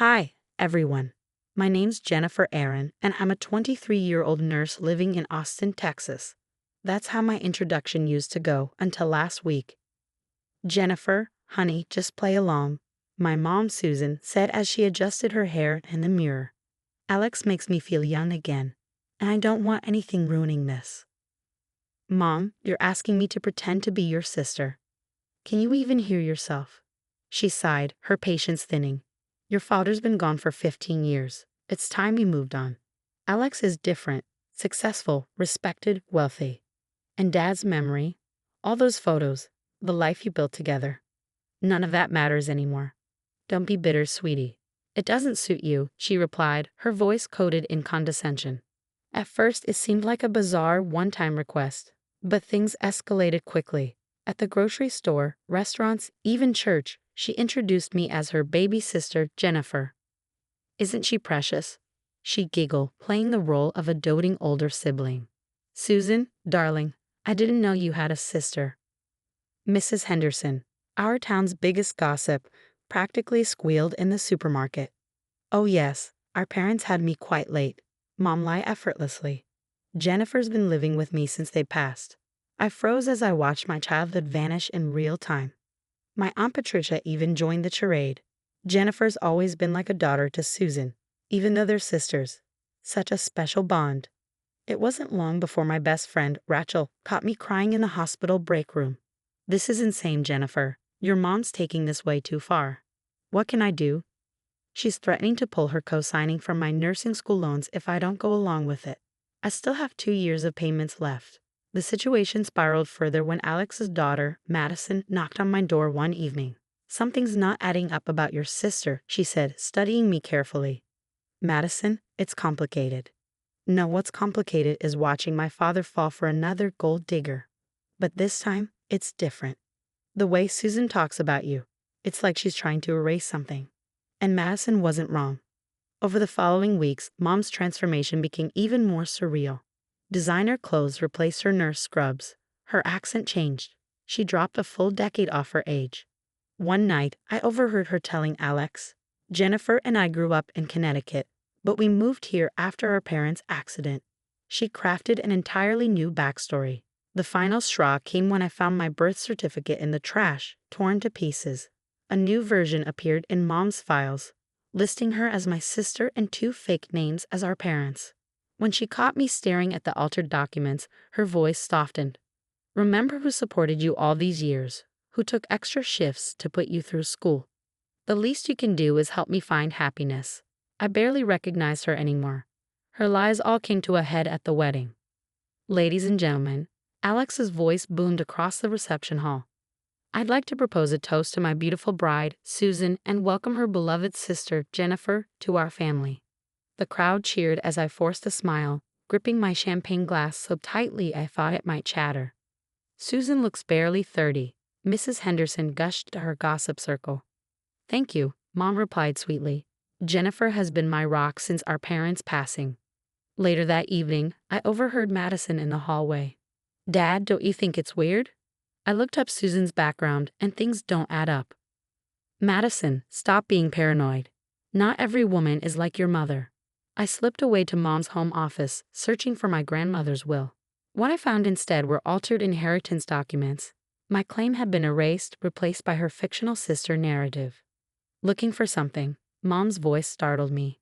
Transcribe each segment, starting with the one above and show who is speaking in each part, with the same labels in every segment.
Speaker 1: Hi, everyone. My name's Jennifer Aaron, and I'm a 23-year-old nurse living in Austin, Texas. That's how my introduction used to go until last week. Jennifer, honey, just play along, my mom, Susan, said as she adjusted her hair in the mirror. Alex makes me feel young again, and I don't want anything ruining this. Mom, you're asking me to pretend to be your sister. Can you even hear yourself? She sighed, her patience thinning. Your father's been gone for 15 years. It's time you moved on. Alex is different, successful, respected, wealthy. And Dad's memory, all those photos, the life you built together. None of that matters anymore. Don't be bitter, sweetie. It doesn't suit you, she replied, her voice coated in condescension. At first, it seemed like a bizarre one-time request, but things escalated quickly. At the grocery store, restaurants, even church, she introduced me as her baby sister, Jennifer. Isn't she precious? She giggled, playing the role of a doting older sibling. Susan, darling, I didn't know you had a sister. Mrs. Henderson, our town's biggest gossip, practically squealed in the supermarket. Oh yes, our parents had me quite late. Mom lied effortlessly. Jennifer's been living with me since they passed. I froze as I watched my childhood vanish in real time. My Aunt Patricia even joined the charade. Jennifer's always been like a daughter to Susan, even though they're sisters. Such a special bond. It wasn't long before my best friend, Rachel, caught me crying in the hospital break room. This is insane, Jennifer. Your mom's taking this way too far. What can I do? She's threatening to pull her co-signing from my nursing school loans if I don't go along with it. I still have 2 years of payments left. The situation spiraled further when Alex's daughter, Madison, knocked on my door one evening. Something's not adding up about your sister, she said, studying me carefully. Madison, it's complicated. No, what's complicated is watching my father fall for another gold digger. But this time, it's different. The way Susan talks about you, it's like she's trying to erase something. And Madison wasn't wrong. Over the following weeks, Mom's transformation became even more surreal. Designer clothes replaced her nurse scrubs. Her accent changed. She dropped a full decade off her age. One night, I overheard her telling Alex, Jennifer and I grew up in Connecticut, but we moved here after our parents' accident. She crafted an entirely new backstory. The final straw came when I found my birth certificate in the trash, torn to pieces. A new version appeared in Mom's files, listing her as my sister and 2 fake names as our parents. When she caught me staring at the altered documents, her voice softened. Remember who supported you all these years, who took extra shifts to put you through school. The least you can do is help me find happiness. I barely recognized her anymore. Her lies all came to a head at the wedding. Ladies and gentlemen, Alex's voice boomed across the reception hall. I'd like to propose a toast to my beautiful bride, Susan, and welcome her beloved sister, Jennifer, to our family. The crowd cheered as I forced a smile, gripping my champagne glass so tightly I thought it might shatter. Susan looks barely 30, Mrs. Henderson gushed to her gossip circle. Thank you, Mom replied sweetly. Jennifer has been my rock since our parents' passing. Later that evening, I overheard Madison in the hallway. Dad, don't you think it's weird? I looked up Susan's background, and things don't add up. Madison, stop being paranoid. Not every woman is like your mother. I slipped away to Mom's home office, searching for my grandmother's will. What I found instead were altered inheritance documents. My claim had been erased, replaced by her fictional sister narrative. Looking for something, Mom's voice startled me.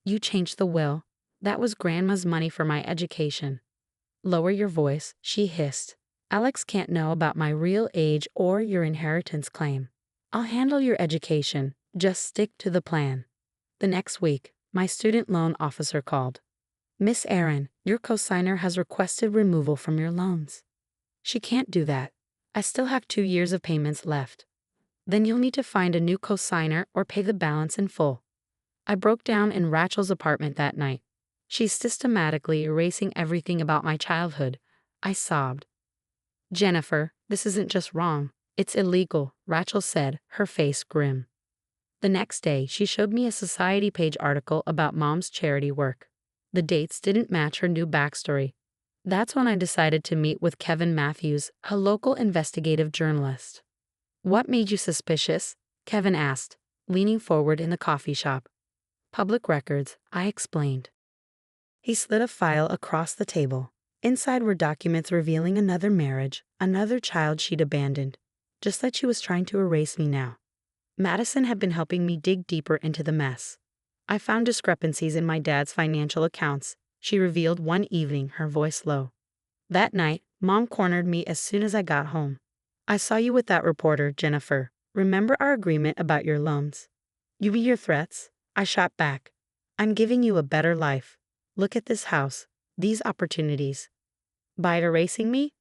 Speaker 1: You changed the will. That was Grandma's money for my education. Lower your voice, she hissed. Alex can't know about my real age or your inheritance claim. I'll handle your education. Just stick to the plan. The next week, my student loan officer called. Miss Aaron, your cosigner has requested removal from your loans. She can't do that. I still have 2 years of payments left. Then you'll need to find a new cosigner or pay the balance in full. I broke down in Rachel's apartment that night. She's systematically erasing everything about my childhood. I sobbed. Jennifer, this isn't just wrong. It's illegal, Rachel said, her face grim. The next day, she showed me a Society page article about Mom's charity work. The dates didn't match her new backstory. That's when I decided to meet with Kevin Matthews, a local investigative journalist. What made you suspicious? Kevin asked. leaning forward in the coffee shop. Public records, I explained. He slid a file across the table. Inside were documents revealing another marriage, another child she'd abandoned. Just like she was trying to erase me now. Madison had been helping me dig deeper into the mess. I found discrepancies in my dad's financial accounts, she revealed one evening, her voice low. That night, Mom cornered me as soon as I got home. I saw you with that reporter, Jennifer. Remember our agreement about your loans? You mean your threats? I shot back. I'm giving you a better life. Look at this house, these opportunities. By erasing me?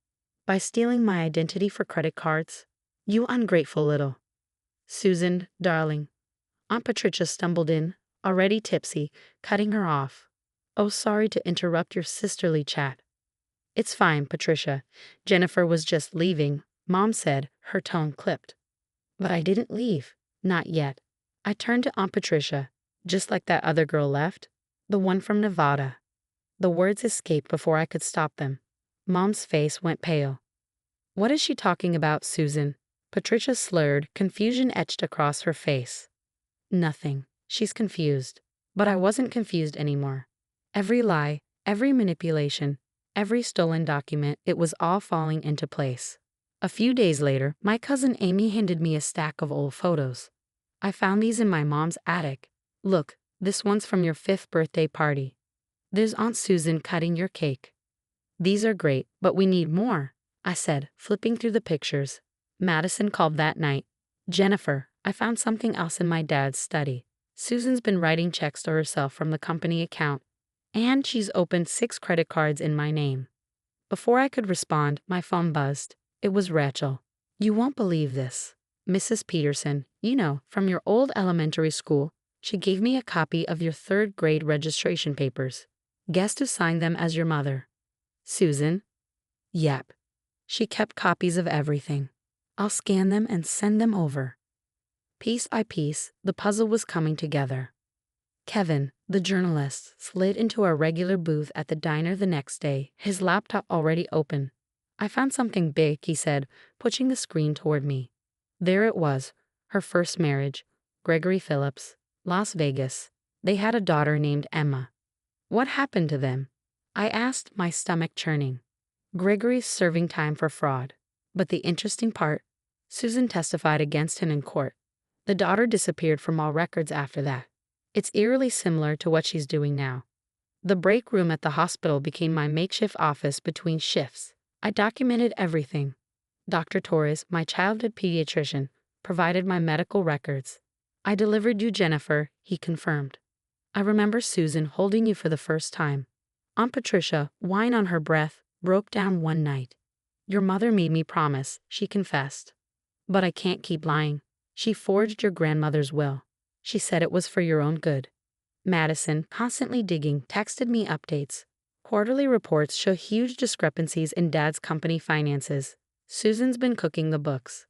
Speaker 1: By stealing my identity for credit cards? You ungrateful little. Susan, darling. Aunt Patricia stumbled in, already tipsy, cutting her off. Oh, sorry to interrupt your sisterly chat. It's fine, Patricia. Jennifer was just leaving, Mom said, her tone clipped. But I didn't leave. Not yet. I turned to Aunt Patricia, just like that other girl left, the one from Nevada. The words escaped before I could stop them. Mom's face went pale. What is she talking about, Susan? Patricia slurred, confusion etched across her face. Nothing. She's confused. But I wasn't confused anymore. Every lie, every manipulation, every stolen document, it was all falling into place. A few days later, my cousin Amy handed me a stack of old photos. I found these in my mom's attic. Look, this one's from your 5th birthday party. There's Aunt Susan cutting your cake. These are great, but we need more, I said, flipping through the pictures. Madison called that night. Jennifer, I found something else in my dad's study. Susan's been writing checks to herself from the company account, and she's opened 6 credit cards in my name. Before I could respond, my phone buzzed. It was Rachel. You won't believe this. Mrs. Peterson, you know, from your old elementary school, she gave me a copy of your 3rd grade registration papers. Guess who signed them as your mother? Susan? Yep. She kept copies of everything. I'll scan them and send them over. Piece by piece, the puzzle was coming together. Kevin, the journalist, slid into our regular booth at the diner the next day, his laptop already open. I found something big, he said, pushing the screen toward me. There it was, her first marriage, Gregory Phillips, Las Vegas. They had a daughter named Emma. What happened to them? I asked, my stomach churning. Gregory's serving time for fraud. But the interesting part, Susan testified against him in court. The daughter disappeared from all records after that. It's eerily similar to what she's doing now. The break room at the hospital became my makeshift office between shifts. I documented everything. Dr. Torres, my childhood pediatrician, provided my medical records. I delivered you Jennifer, he confirmed. I remember Susan holding you for the first time. Aunt Patricia, wine on her breath, broke down one night. Your mother made me promise, she confessed. But I can't keep lying. She forged your grandmother's will. She said it was for your own good. Madison, constantly digging, texted me updates. Quarterly reports show huge discrepancies in Dad's company finances. Susan's been cooking the books.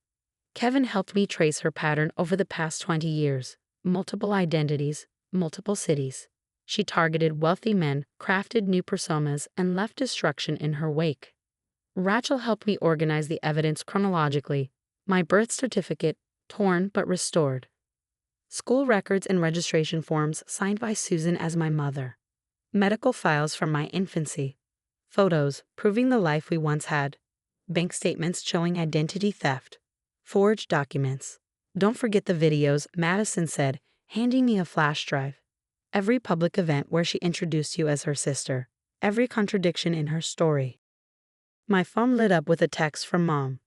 Speaker 1: Kevin helped me trace her pattern over the past 20 years. Multiple identities, multiple cities. She targeted wealthy men, crafted new personas, and left destruction in her wake. Rachel helped me organize the evidence chronologically. My birth certificate, torn but restored. School records and registration forms signed by Susan as my mother. Medical files from my infancy. Photos proving the life we once had. Bank statements showing identity theft. Forged documents. Don't forget the videos, Madison said, handing me a flash drive. Every public event where she introduced you as her sister. Every contradiction in her story. My phone lit up with a text from Mom.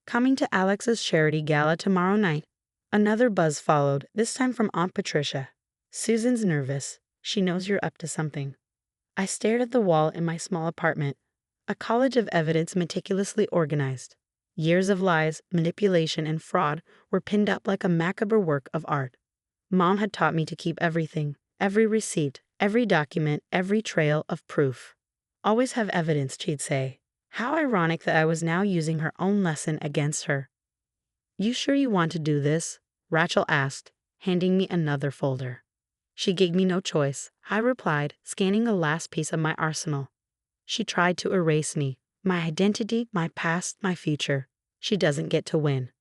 Speaker 1: Coming to Alex's charity gala tomorrow night. Another buzz followed, this time from Aunt Patricia. Susan's nervous. She knows you're up to something. I stared at the wall in my small apartment, a college of evidence meticulously organized. Years of lies, manipulation, and fraud were pinned up like a macabre work of art. Mom had taught me to keep everything, every receipt, every document, every trail of proof. Always have evidence, she'd say. How ironic that I was now using her own lesson against her. You sure you want to do this? Rachel asked, handing me another folder. She gave me no choice, I replied, scanning the last piece of my arsenal. She tried to erase me, my identity, my past, my future. She doesn't get to win.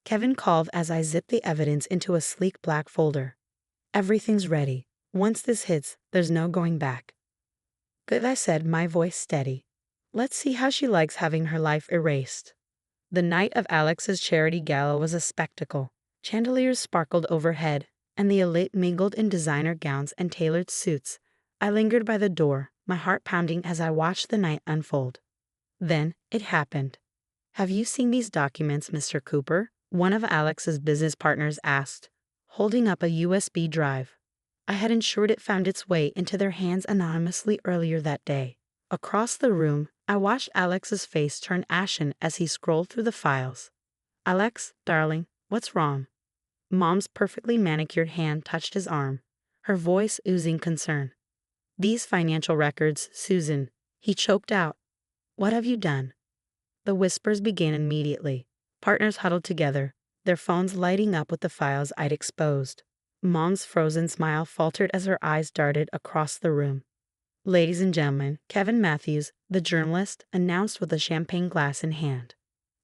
Speaker 1: Kevin called as I zipped the evidence into a sleek black folder. Everything's ready. Once this hits, there's no going back. Good, I said, my voice steady. Let's see how she likes having her life erased. The night of Alex's charity gala was a spectacle. Chandeliers sparkled overhead, and the elite mingled in designer gowns and tailored suits. I lingered by the door, my heart pounding as I watched the night unfold. Then, it happened. Have you seen these documents, Mr. Cooper? One of Alex's business partners asked, holding up a USB drive. I had ensured it found its way into their hands anonymously earlier that day. Across the room, I watched Alex's face turn ashen as he scrolled through the files. Alex, darling, what's wrong? Mom's perfectly manicured hand touched his arm, her voice oozing concern. These financial records, Susan, he choked out. What have you done? The whispers began immediately. Partners huddled together, their phones lighting up with the files I'd exposed. Mom's frozen smile faltered as her eyes darted across the room. Ladies and gentlemen, Kevin Matthews, the journalist, announced with a champagne glass in hand.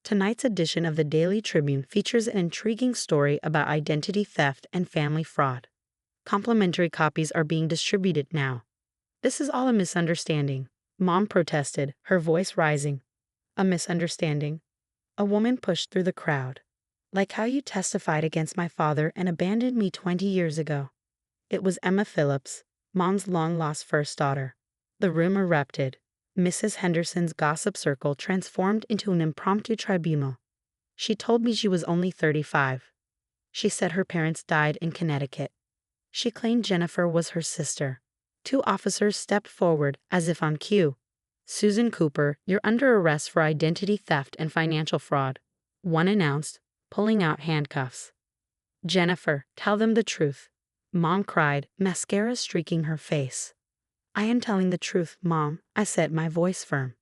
Speaker 1: Tonight's edition of the Daily Tribune features an intriguing story about identity theft and family fraud. Complimentary copies are being distributed now. This is all a misunderstanding, Mom protested, her voice rising. A misunderstanding? A woman pushed through the crowd. Like how you testified against my father and abandoned me 20 years ago. It was Emma Phillips, Mom's long-lost first daughter. The room erupted. Mrs. Henderson's gossip circle transformed into an impromptu tribunal. She told me she was only 35. She said her parents died in Connecticut. She claimed Jennifer was her sister. Two officers stepped forward, as if on cue. Susan Cooper, you're under arrest for identity theft and financial fraud, one announced, pulling out handcuffs. Jennifer, tell them the truth. Mom cried, mascara streaking her face. I am telling the truth, Mom, I said, my voice firm.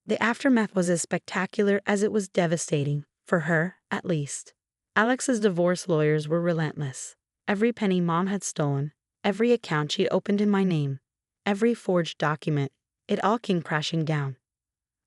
Speaker 1: The aftermath was as spectacular as it was devastating, for her, at least. Alex's divorce lawyers were relentless. Every penny Mom had stolen, every account she'd opened in my name, every forged document, it all came crashing down.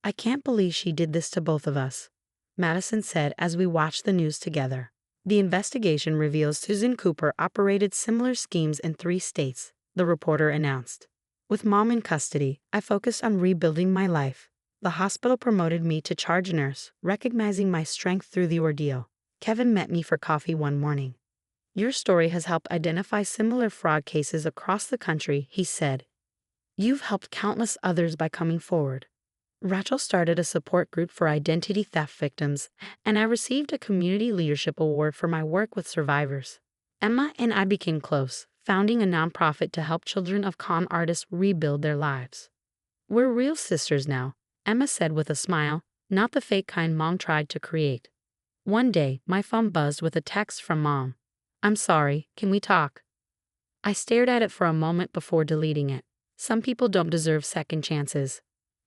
Speaker 1: I can't believe she did this to both of us, Madison said as we watched the news together. The investigation reveals Susan Cooper operated similar schemes in 3 states, the reporter announced. With Mom in custody, I focused on rebuilding my life. The hospital promoted me to charge nurse, recognizing my strength through the ordeal. Kevin met me for coffee one morning. Your story has helped identify similar fraud cases across the country, he said. You've helped countless others by coming forward. Rachel started a support group for identity theft victims, and I received a community leadership award for my work with survivors. Emma and I became close, founding a nonprofit to help children of con artists rebuild their lives. We're real sisters now, Emma said with a smile, not the fake kind Mom tried to create. One day, my phone buzzed with a text from Mom. I'm sorry, can we talk? I stared at it for a moment before deleting it. Some people don't deserve second chances.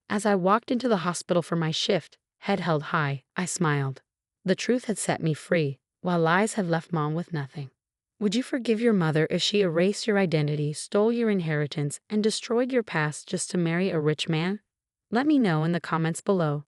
Speaker 1: As I walked into the hospital for my shift, head held high, I smiled. The truth had set me free, while lies had left Mom with nothing. Would you forgive your mother if she erased your identity, stole your inheritance, and destroyed your past just to marry a rich man? Let me know in the comments below.